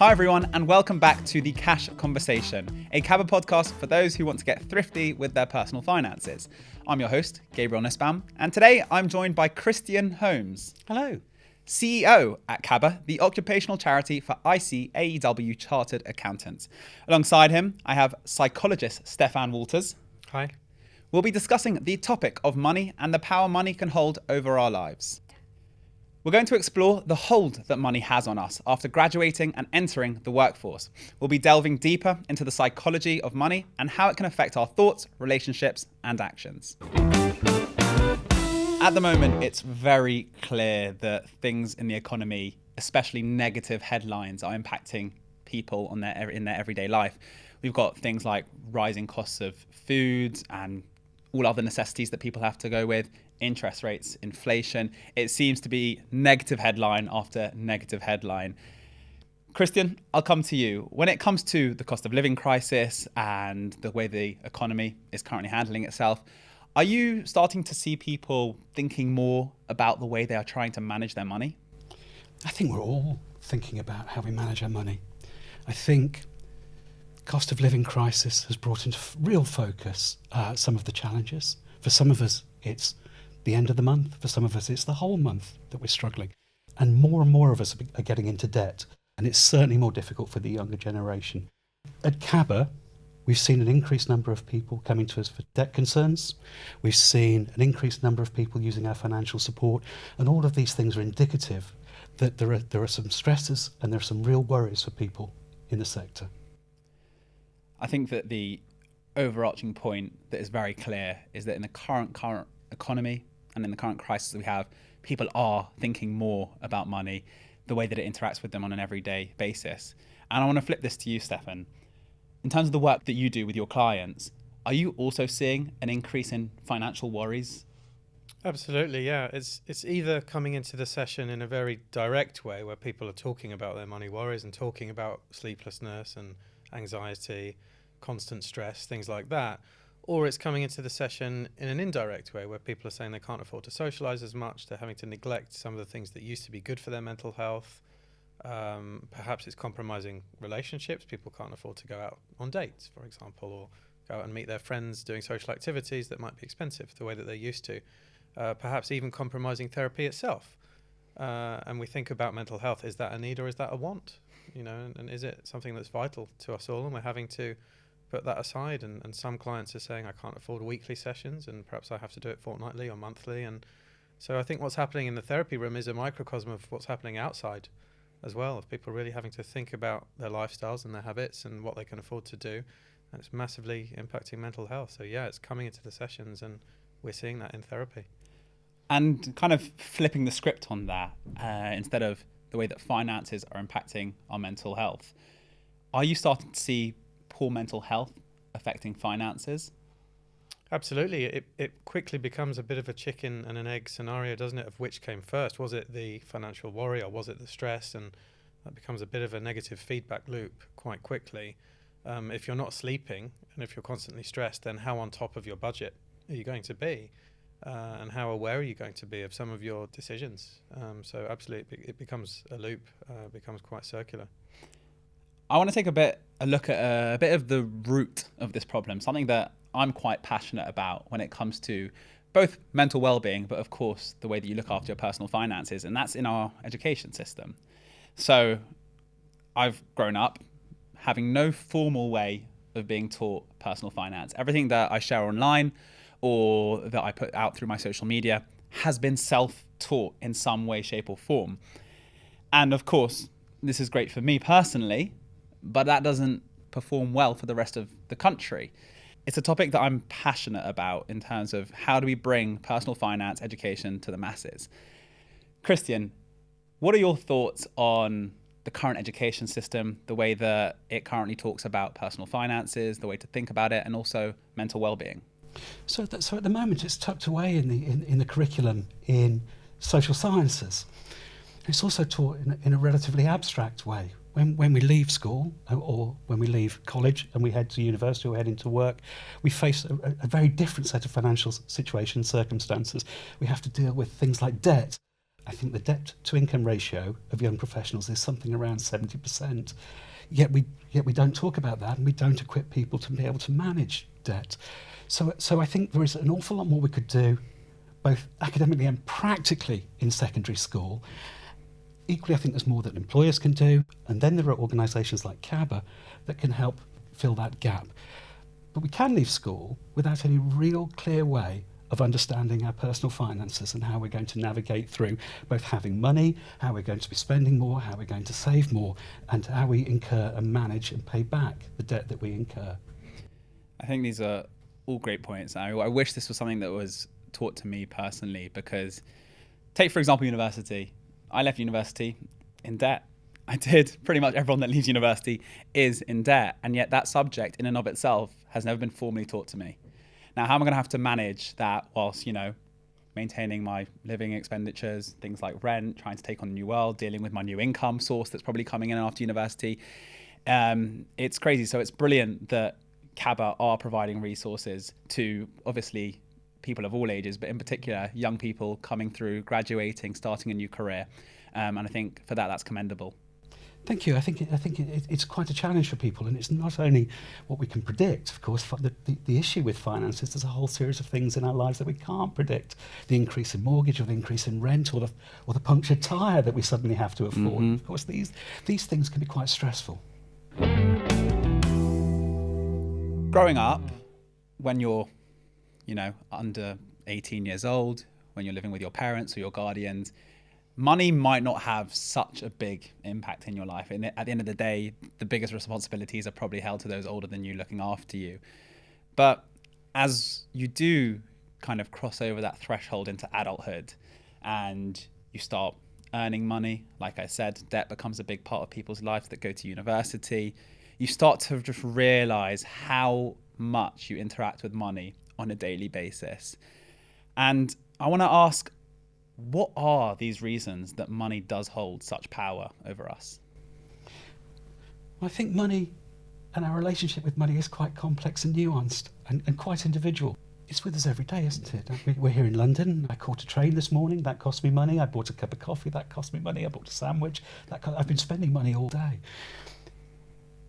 Hi everyone, and welcome back to the Cash Conversation, a caba podcast for those who want to get thrifty with their personal finances. I'm your host, Gabriel Nussbaum, and today I'm joined by Christian Holmes. Hello. CEO at caba, the occupational charity for ICAEW Chartered Accountants. Alongside him, I have psychologist Stefan Walters. Hi. We'll be discussing the topic of money and the power money can hold over our lives. We're going to explore the hold that money has on us after graduating and entering the workforce. We'll be delving deeper into the psychology of money and how it can affect our thoughts, relationships, and actions. At the moment, it's very clear that things in the economy, especially negative headlines, are impacting people in their everyday life. We've got things like rising costs of food and all other necessities that people have to go with, interest rates, inflation. It seems to be negative headline after negative headline. Christian, I'll come to you. When it comes to the cost of living crisis and the way the economy is currently handling itself, are you starting to see people thinking more about the way they are trying to manage their money? I think we're all thinking about how we manage our money. I think cost of living crisis has brought into real focus some of the challenges. For some of us, it's the end of the month. For some of us, it's the whole month that we're struggling. And more of us are getting into debt. And it's certainly more difficult for the younger generation. At caba, we've seen an increased number of people coming to us for debt concerns. We've seen an increased number of people using our financial support. And all of these things are indicative that there are some stresses and there are some real worries for people in the sector. I think that the overarching point that is very clear is that in the current economy and in the current crisis that we have, people are thinking more about money, the way that it interacts with them on an everyday basis. And I want to flip this to you, Stefan. In terms of the work that you do with your clients, are you also seeing an increase in financial worries? Absolutely, yeah. It's either coming into the session in a very direct way where people are talking about their money worries and talking about sleeplessness and anxiety, constant stress, things like that, or it's coming into the session in an indirect way where people are saying they can't afford to socialize as much, they're having to neglect some of the things that used to be good for their mental health. Perhaps it's compromising relationships. People can't afford to go out on dates, for example, or go out and meet their friends doing social activities that might be expensive the way that they used to. Perhaps even compromising therapy itself. And we think about mental health, is that a need or is that a want? You know, and is it something that's vital to us all? And we're having to put that aside. And some clients are saying, I can't afford weekly sessions and perhaps I have to do it fortnightly or monthly. And so I think what's happening in the therapy room is a microcosm of what's happening outside as well, of people really having to think about their lifestyles and their habits and what they can afford to do. And it's massively impacting mental health. So yeah, it's coming into the sessions and we're seeing that in therapy. And kind of flipping the script on that, instead of the way that finances are impacting our mental health, are you starting to see poor mental health affecting finances? Absolutely. It quickly becomes a bit of a chicken and an egg scenario, doesn't it, of which came first? Was it the financial worry or was it the stress? And that becomes a bit of a negative feedback loop quite quickly. If you're not sleeping and if you're constantly stressed, then how on top of your budget are you going to be? And how aware are you going to be of some of your decisions? So absolutely, it becomes a loop, becomes quite circular. I want to take a look at a bit of the root of this problem, something that I'm quite passionate about when it comes to both mental well-being, but of course, the way that you look after your personal finances, and that's in our education system. So I've grown up having no formal way of being taught personal finance. Everything that I share online or that I put out through my social media has been self-taught in some way, shape or form. And of course, this is great for me personally, but that doesn't perform well for the rest of the country. It's a topic that I'm passionate about in terms of how do we bring personal finance education to the masses. Christian, what are your thoughts on the current education system, the way that it currently talks about personal finances, the way to think about it, and also mental well-being? So at the moment, it's tucked away in the curriculum in social sciences. It's also taught in a relatively abstract way. When we leave school or when we leave college and we head to university or head into work, we face a very different set of financial situations, circumstances. We have to deal with things like debt, I think the debt to income ratio of young professionals is something around 70%. Yet we don't talk about that, and we don't equip people to be able to manage debt. So I think there is an awful lot more we could do, both academically and practically in secondary school. Equally, I think there's more that employers can do, and then there are organisations like caba that can help fill that gap. But we can leave school without any real clear way of understanding our personal finances and how we're going to navigate through both having money, how we're going to be spending more, how we're going to save more, and how we incur and manage and pay back the debt that we incur. I think these are all great points. I wish this was something that was taught to me personally, because take, for example, university. I left university in debt. I did. Pretty much everyone that leaves university is in debt. And yet that subject in and of itself has never been formally taught to me. Now, how am I going to have to manage that whilst, maintaining my living expenditures, things like rent, trying to take on a new world, dealing with my new income source that's probably coming in after university? It's crazy. So it's brilliant that caba are providing resources to, obviously, people of all ages, but in particular, young people coming through, graduating, starting a new career. And I think for that, that's commendable. Thank you. I think it's quite a challenge for people, and it's not only what we can predict. Of course, the issue with finance is there's a whole series of things in our lives that we can't predict. The increase in mortgage, or the increase in rent, or the punctured tyre that we suddenly have to afford. Mm-hmm. Of course, these things can be quite stressful. Growing up, when you're, under 18 years old, when you're living with your parents or your guardians, money might not have such a big impact in your life. And at the end of the day, the biggest responsibilities are probably held to those older than you looking after you. But as you do kind of cross over that threshold into adulthood and you start earning money, like I said, debt becomes a big part of people's lives that go to university. You start to just realize how much you interact with money on a daily basis. And I want to ask, what are these reasons that money does hold such power over us? Well, I think money and our relationship with money is quite complex and nuanced and quite individual. It's with us every day, isn't it? We're here in London. I caught a train this morning. That cost me money. I bought a cup of coffee. That cost me money. I bought a sandwich. I've been spending money all day.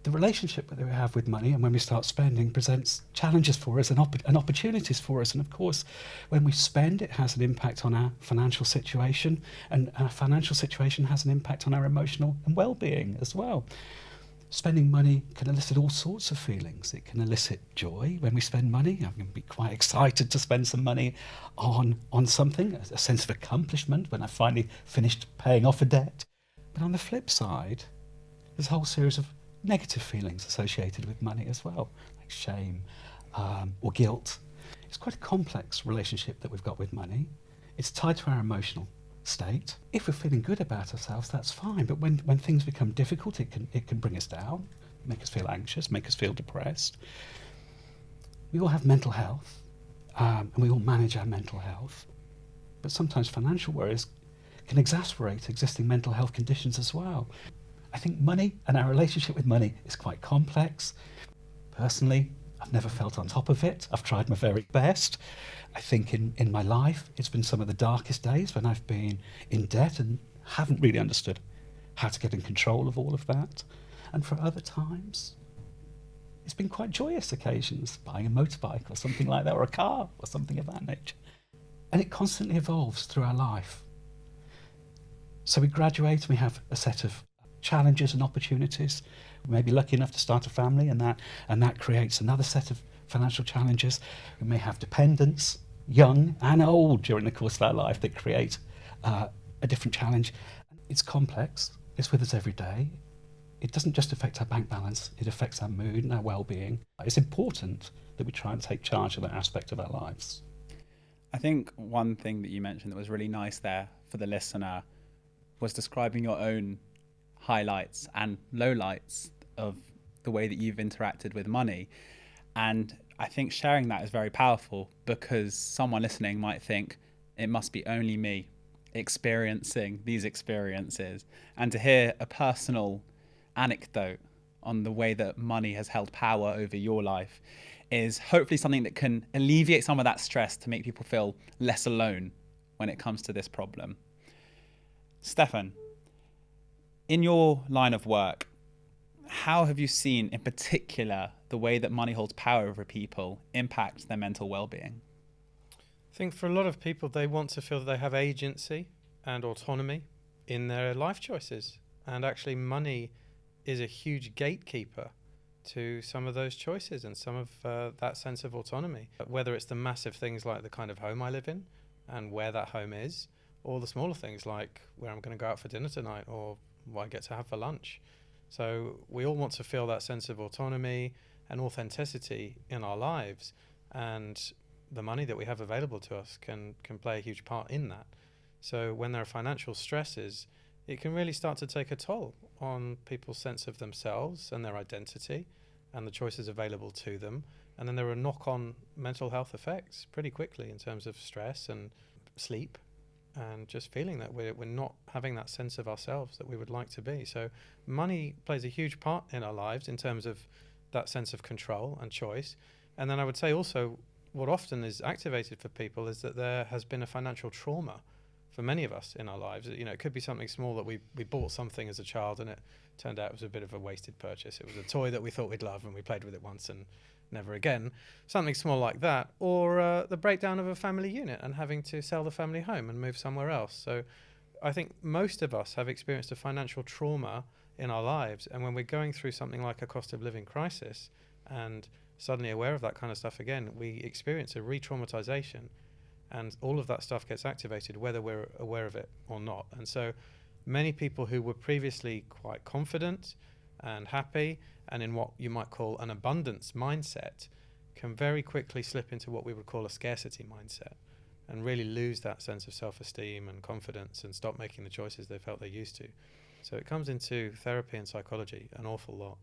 The relationship that we have with money, and when we start spending, presents challenges for us and opportunities for us. And of course, when we spend, it has an impact on our financial situation, and our financial situation has an impact on our emotional and well-being as well. Spending money can elicit all sorts of feelings. It can elicit joy when we spend money. I'm going to be quite excited to spend some money on something, a sense of accomplishment when I finally finished paying off a debt. But on the flip side, there's a whole series of negative feelings associated with money as well, like shame or guilt. It's quite a complex relationship that we've got with money. It's tied to our emotional state. If we're feeling good about ourselves, that's fine, but when things become difficult, it can bring us down, make us feel anxious, make us feel depressed. We all have mental health, and we all manage our mental health, but sometimes financial worries can exacerbate existing mental health conditions as well. I think money and our relationship with money is quite complex. Personally, I've never felt on top of it. I've tried my very best. I think in my life, it's been some of the darkest days when I've been in debt and haven't really understood how to get in control of all of that. And for other times, it's been quite joyous occasions, buying a motorbike or something like that, or a car or something of that nature. And it constantly evolves through our life. So we graduate and we have a set of challenges and opportunities. We may be lucky enough to start a family, and that creates another set of financial challenges. We may have dependents, young and old, during the course of our life that create a different challenge. It's complex. It's with us every day. It doesn't just affect our bank balance, it affects our mood and our well-being. It's important that we try and take charge of that aspect of our lives. I think one thing that you mentioned that was really nice there for the listener was describing your own highlights and lowlights of the way that you've interacted with money. And I think sharing that is very powerful, because someone listening might think it must be only me experiencing these experiences. And to hear a personal anecdote on the way that money has held power over your life is hopefully something that can alleviate some of that stress to make people feel less alone when it comes to this problem. Stefan, in your line of work, how have you seen in particular the way that money holds power over people impact their mental well-being? I think for a lot of people, they want to feel that they have agency and autonomy in their life choices. And actually, money is a huge gatekeeper to some of those choices and some of that sense of autonomy. Whether it's the massive things like the kind of home I live in and where that home is, or the smaller things like where I'm going to go out for dinner tonight or what I get to have for lunch. So we all want to feel that sense of autonomy and authenticity in our lives. And the money that we have available to us can play a huge part in that. So when there are financial stresses, it can really start to take a toll on people's sense of themselves and their identity and the choices available to them. And then there are knock-on mental health effects pretty quickly in terms of stress and sleep and just feeling that we're not having that sense of ourselves that we would like to be. So money plays a huge part in our lives in terms of that sense of control and choice. And then I would say also what often is activated for people is that there has been a financial trauma for many of us in our lives. You know, it could be something small that we bought something as a child and it turned out it was a bit of a wasted purchase. It was a toy that we thought we'd love and we played with it once and never again. Something small like that. Or the breakdown of a family unit and having to sell the family home and move somewhere else. So I think most of us have experienced a financial trauma in our lives. And when we're going through something like a cost of living crisis and suddenly aware of that kind of stuff again, we experience a re-traumatization. And all of that stuff gets activated, whether we're aware of it or not. And so many people who were previously quite confident and happy and in what you might call an abundance mindset can very quickly slip into what we would call a scarcity mindset and really lose that sense of self-esteem and confidence and stop making the choices they felt they used to. So it comes into therapy and psychology an awful lot.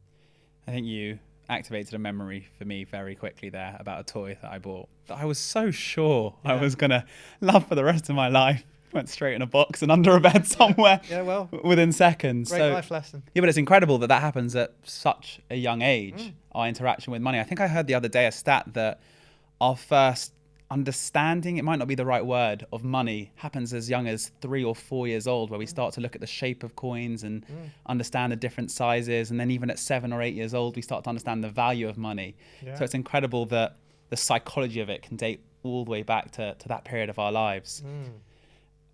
I think you activated a memory for me very quickly there about a toy that I bought that I was so sure I was going to love for the rest of my life. Went straight in a box and under a bed somewhere well, within seconds. Great life lesson. Yeah, but it's incredible that happens at such a young age, our interaction with money. I think I heard the other day a stat that our first understanding, it might not be the right word, of money happens as young as 3 or 4 years old, where we start to look at the shape of coins and understand the different sizes. And then even at 7 or 8 years old, we start to understand the value of money. Yeah. So it's incredible that the psychology of it can date all the way back to that period of our lives.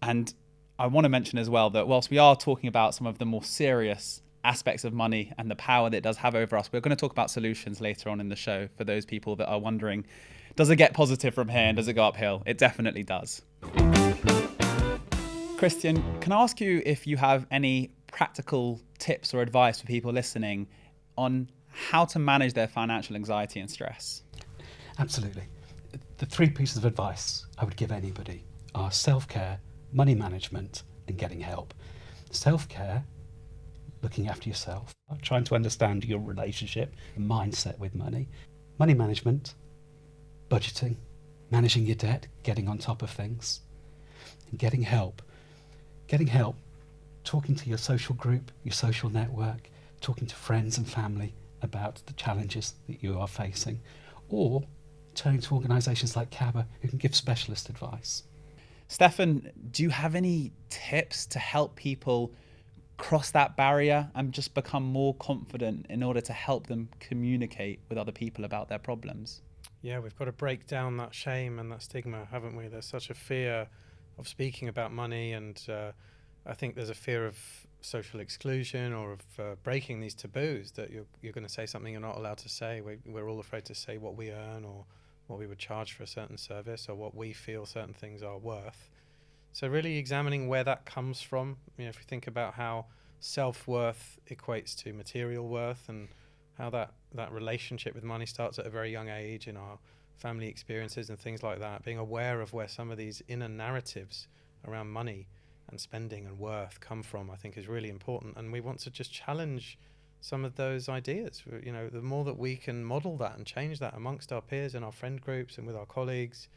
And I want to mention as well that whilst we are talking about some of the more serious aspects of money and the power that it does have over us, we're going to talk about solutions later on in the show for those people that are wondering, does it get positive from here and does it go uphill? It definitely does. Christian, can I ask you if you have any practical tips or advice for people listening on how to manage their financial anxiety and stress? Absolutely. The 3 pieces of advice I would give anybody are self-care, money management, and getting help. Self-care, looking after yourself, trying to understand your relationship and mindset with money. Money management, budgeting, managing your debt, getting on top of things, and getting help. Getting help, talking to your social group, your social network, talking to friends and family about the challenges that you are facing, or turning to organisations like caba who can give specialist advice. Stefan, do you have any tips to help people cross that barrier and just become more confident in order to help them communicate with other people about their problems? Yeah, we've got to break down that shame and that stigma, haven't we? There's such a fear of speaking about money, and I think there's a fear of social exclusion or of breaking these taboos, that you're going to say something you're not allowed to say. We're all afraid to say what we earn or what we would charge for a certain service or what we feel certain things are worth. So really examining where that comes from. You know, if we think about how self-worth equates to material worth and how that relationship with money starts at a very young age in our family experiences and things like that, being aware of where some of these inner narratives around money and spending and worth come from, I think is really important. And we want to just challenge some of those ideas. You know, the more that we can model that and change that amongst our peers and our friend groups and with our colleagues,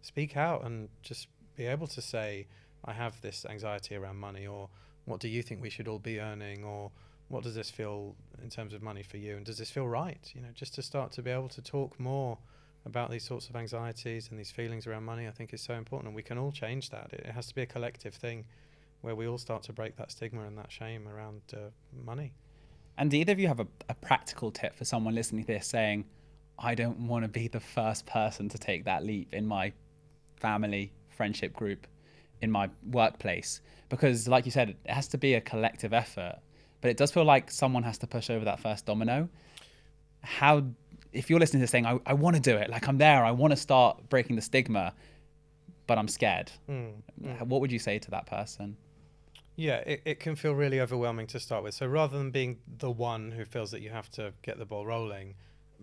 speak out and just be able to say, I have this anxiety around money, or what do you think we should all be earning, or what does this feel in terms of money for you, and does this feel right? You know, just to start to be able to talk more about these sorts of anxieties and these feelings around money, I think is so important, and we can all change that. It has to be a collective thing. where we all start to break that stigma and that shame around money. And do either of you have a practical tip for someone listening to this saying, I don't want to be the first person to take that leap in my family, friendship group, in my workplace? Because like you said, it has to be a collective effort, but it does feel like someone has to push over that first domino. If you're listening to this saying, I want to do it, like I'm there, I want to start breaking the stigma, but I'm scared. What would you say to that person? Yeah, it can feel really overwhelming to start with. So rather than being the one who feels that you have to get the ball rolling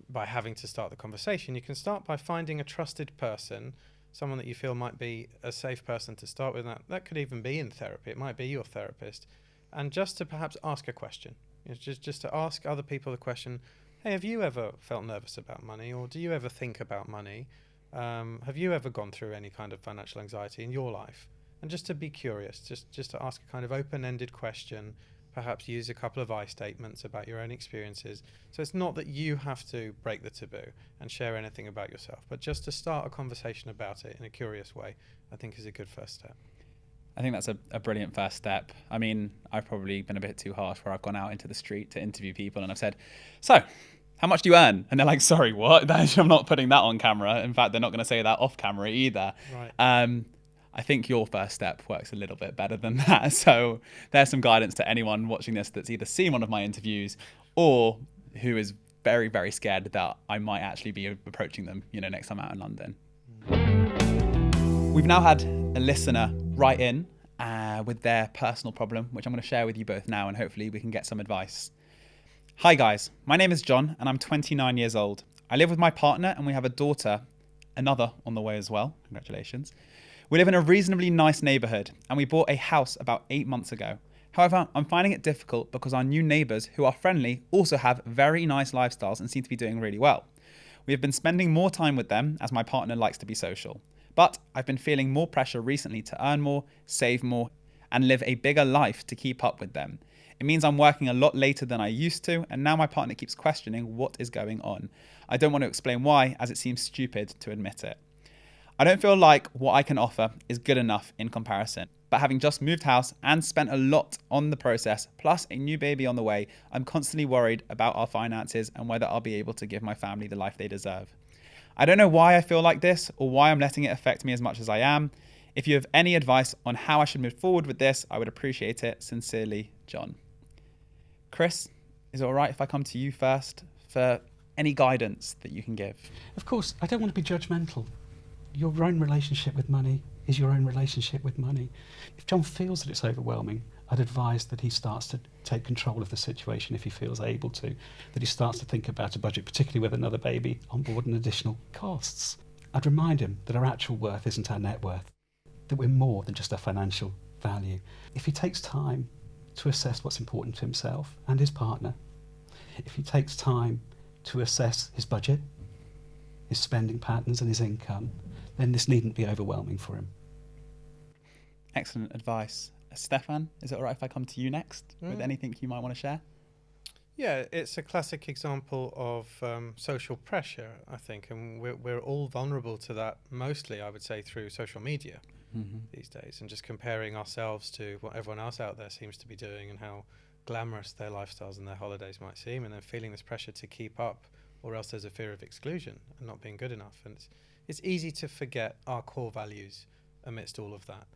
by having to start the conversation, you can start by finding a trusted person, someone that you feel might be a safe person to start with. That could even be in therapy. It might be your therapist. And just to perhaps ask a question, just to ask other people the question, hey, have you ever felt nervous about money? Or do you ever think about money? Have you ever gone through any kind of financial anxiety in your life? And just to be curious, just to ask a kind of open-ended question, perhaps use a couple of I statements about your own experiences. So it's not that you have to break the taboo and share anything about yourself, but just to start a conversation about it in a curious way, I think is a good first step. I think that's a brilliant first step. I mean, I've probably been a bit too harsh where I've gone out into the street to interview people and I've said, so how much do you earn? And they're like, sorry, what? I'm not putting that on camera. In fact, they're not going to say that off camera either. Right. I think your first step works a little bit better than that. So there's some guidance to anyone watching this that's either seen one of my interviews or who is very, very scared that I might actually be approaching them, next time out in London. We've now had a listener write in with their personal problem, which I'm going to share with you both now, and hopefully we can get some advice. Hi guys, my name is John and I'm 29 years old. I live with my partner and we have a daughter, another on the way as well. Congratulations. We live in a reasonably nice neighbourhood and we bought a house about 8 months ago. However, I'm finding it difficult because our new neighbours, who are friendly, also have very nice lifestyles and seem to be doing really well. We have been spending more time with them as my partner likes to be social. But I've been feeling more pressure recently to earn more, save more, and live a bigger life to keep up with them. It means I'm working a lot later than I used to, and now my partner keeps questioning what is going on. I don't want to explain why, as it seems stupid to admit it. I don't feel like what I can offer is good enough in comparison, but having just moved house and spent a lot on the process, plus a new baby on the way, I'm constantly worried about our finances and whether I'll be able to give my family the life they deserve. I don't know why I feel like this or why I'm letting it affect me as much as I am. If you have any advice on how I should move forward with this, I would appreciate it. Sincerely, John. Chris, is it all right if I come to you first for any guidance that you can give? Of course, I don't want to be judgmental. Your own relationship with money is your own relationship with money. If John feels that it's overwhelming, I'd advise that he starts to take control of the situation if he feels able to, that he starts to think about a budget, particularly with another baby on board and additional costs. I'd remind him that our actual worth isn't our net worth, that we're more than just our financial value. If he takes time to assess what's important to himself and his partner, if he takes time to assess his budget, his spending patterns and his income, then this needn't be overwhelming for him. Excellent advice. Stefan, is it all right if I come to you next with anything you might want to share? Yeah, it's a classic example of social pressure, I think, and we're all vulnerable to that, mostly, I would say, through social media these days, and just comparing ourselves to what everyone else out there seems to be doing and how glamorous their lifestyles and their holidays might seem, and then feeling this pressure to keep up, or else there's a fear of exclusion and not being good enough. And it's easy to forget our core values amidst all of that.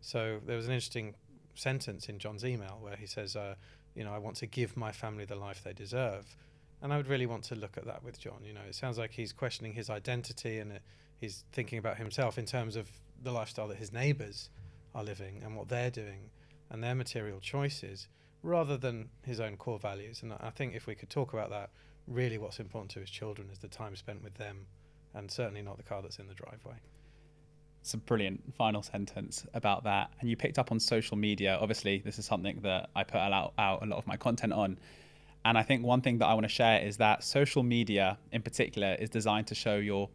So there was an interesting sentence in John's email where he says, I want to give my family the life they deserve. And I would really want to look at that with John. It sounds like he's questioning his identity and he's thinking about himself in terms of the lifestyle that his neighbours are living and what they're doing and their material choices, rather than his own core values. And I think if we could talk about that, really what's important to his children is the time spent with them, and certainly not the car that's in the driveway. It's a brilliant final sentence about that. And you picked up on social media. Obviously, this is something that I put out a lot of my content on. And I think one thing that I want to share is that social media in particular is designed to show your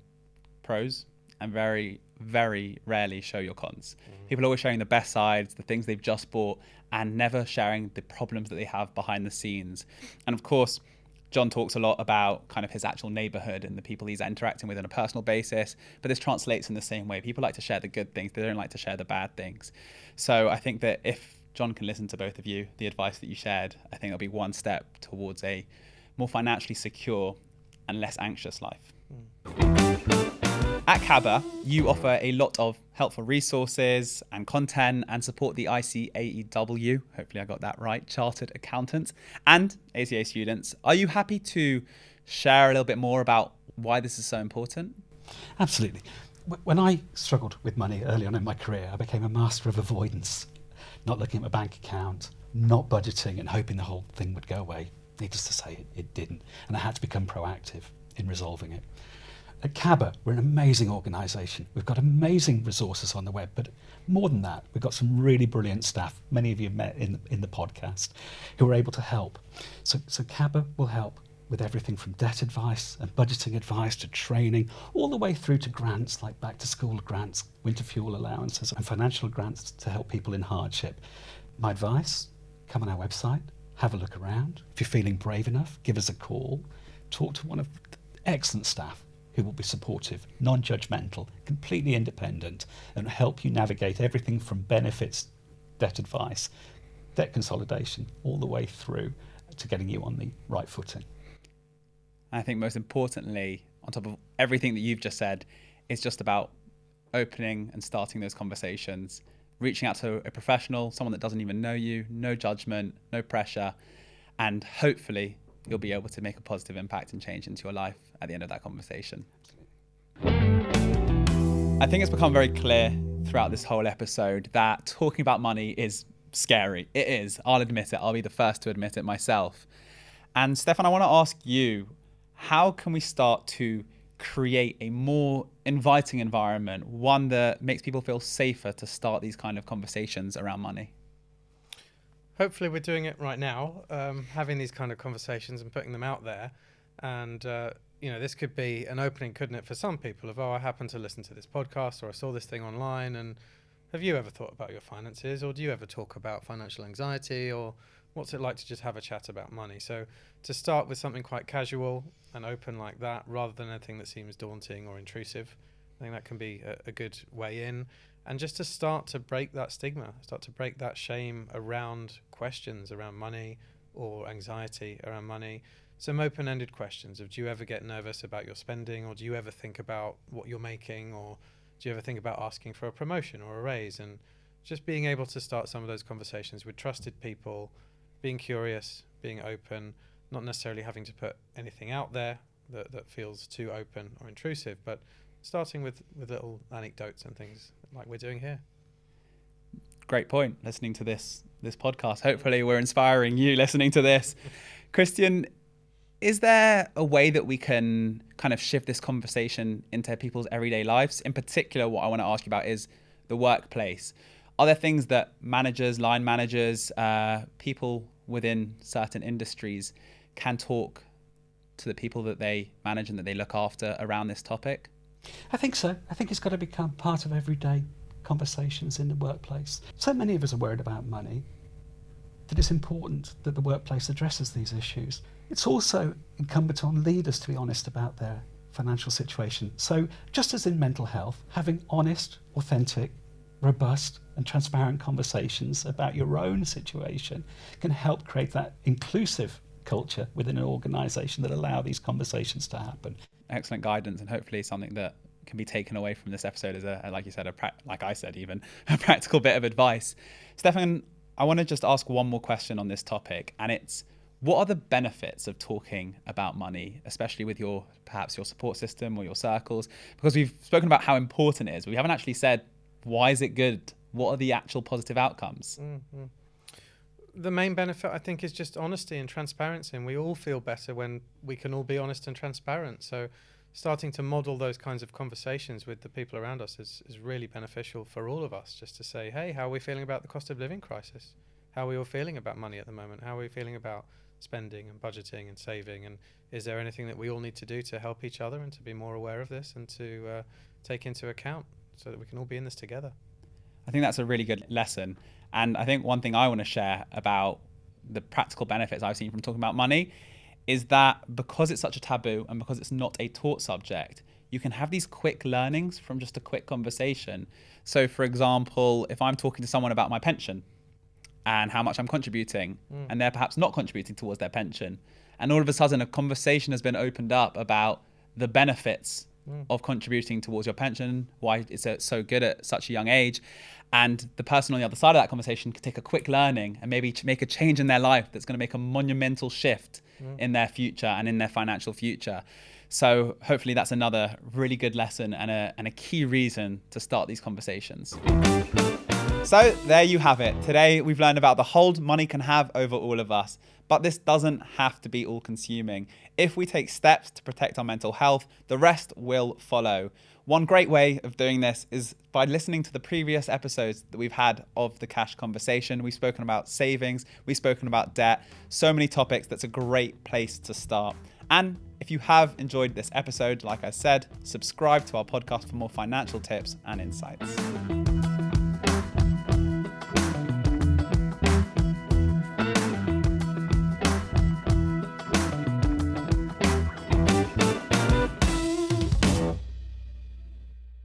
pros and very, very rarely show your cons. People are always showing the best sides, the things they've just bought, and never sharing the problems that they have behind the scenes. And of course, John talks a lot about kind of his actual neighborhood and the people he's interacting with on a personal basis, but this translates in the same way. People like to share the good things, they don't like to share the bad things. So I think that if John can listen to both of you, the advice that you shared, I think it'll be one step towards a more financially secure and less anxious life. At Caba, you offer a lot of helpful resources and content and support the ICAEW, hopefully I got that right, Chartered Accountants, and ACA students. Are you happy to share a little bit more about why this is so important? Absolutely. When I struggled with money early on in my career, I became a master of avoidance, not looking at my bank account, not budgeting and hoping the whole thing would go away. Needless to say, it didn't. And I had to become proactive in resolving it. At Caba, we're an amazing organisation. We've got amazing resources on the web, but more than that, we've got some really brilliant staff, many of you met in the podcast, who are able to help. So Caba will help with everything from debt advice and budgeting advice to training, all the way through to grants like back to school grants, winter fuel allowances and financial grants to help people in hardship. My advice, come on our website, have a look around. If you're feeling brave enough, give us a call, talk to one of the excellent staff who will be supportive, non-judgmental, completely independent, and help you navigate everything from benefits, debt advice, debt consolidation, all the way through to getting you on the right footing. I think most importantly, on top of everything that you've just said, it's just about opening and starting those conversations, reaching out to a professional, someone that doesn't even know you, no judgment, no pressure, and hopefully you'll be able to make a positive impact and change into your life at the end of that conversation. I think it's become very clear throughout this whole episode that talking about money is scary. It is. I'll admit it. I'll be the first to admit it myself. And Stefan, I want to ask you, how can we start to create a more inviting environment, one that makes people feel safer to start these kind of conversations around money? Hopefully we're doing it right now, having these kind of conversations and putting them out there. And, this could be an opening, couldn't it, for some people of, I happen to listen to this podcast or I saw this thing online. And have you ever thought about your finances, or do you ever talk about financial anxiety, or what's it like to just have a chat about money? So to start with something quite casual and open like that, rather than anything that seems daunting or intrusive, I think that can be a good way in. And just to start to break that stigma, start to break that shame around questions around money or anxiety around money. Some open-ended questions of, do you ever get nervous about your spending, or do you ever think about what you're making, or do you ever think about asking for a promotion or a raise? And just being able to start some of those conversations with trusted people, being curious, being open, not necessarily having to put anything out there that feels too open or intrusive, but starting with little anecdotes and things like we're doing here. Great point, listening to this podcast. Hopefully we're inspiring you listening to this. Christian, is there a way that we can kind of shift this conversation into people's everyday lives? In particular, what I want to ask you about is the workplace. Are there things that managers, line managers, people within certain industries can talk to the people that they manage and that they look after around this topic? I think so. I think it's got to become part of everyday conversations in the workplace. So many of us are worried about money that it's important that the workplace addresses these issues. It's also incumbent on leaders to be honest about their financial situation. So just as in mental health, having honest, authentic, robust and transparent conversations about your own situation can help create that inclusive culture within an organisation that allow these conversations to happen. Excellent guidance, and hopefully something that can be taken away from this episode as like you said, like I said, even a practical bit of advice. Stefan, I want to just ask one more question on this topic, and it's, what are the benefits of talking about money, especially with perhaps your support system or your circles? Because we've spoken about how important it is, but we haven't actually said, why is it good? What are the actual positive outcomes? Mm-hmm. The main benefit, I think, is just honesty and transparency, and we all feel better when we can all be honest and transparent. So starting to model those kinds of conversations with the people around us is really beneficial for all of us, just to say, hey, how are we feeling about the cost of living crisis? How are we all feeling about money at the moment? How are we feeling about spending and budgeting and saving? And is there anything that we all need to do to help each other and to be more aware of this and to take into account so that we can all be in this together? I think that's a really good lesson. And I think one thing I want to share about the practical benefits I've seen from talking about money is that because it's such a taboo and because it's not a taught subject, you can have these quick learnings from just a quick conversation. So for example, if I'm talking to someone about my pension and how much I'm contributing, and they're perhaps not contributing towards their pension, and all of a sudden a conversation has been opened up about the benefits of contributing towards your pension, why it's so good at such a young age, and the person on the other side of that conversation can take a quick learning and maybe make a change in their life that's going to make a monumental shift in their future and in their financial future. So hopefully that's another really good lesson and a key reason to start these conversations. So there you have it. Today we've learned about the hold money can have over all of us, but this doesn't have to be all consuming. If we take steps to protect our mental health, the rest will follow. One great way of doing this is by listening to the previous episodes that we've had of the cash conversation. We've spoken about savings, we've spoken about debt, so many topics. That's a great place to start. And if you have enjoyed this episode, like I said, subscribe to our podcast for more financial tips and insights.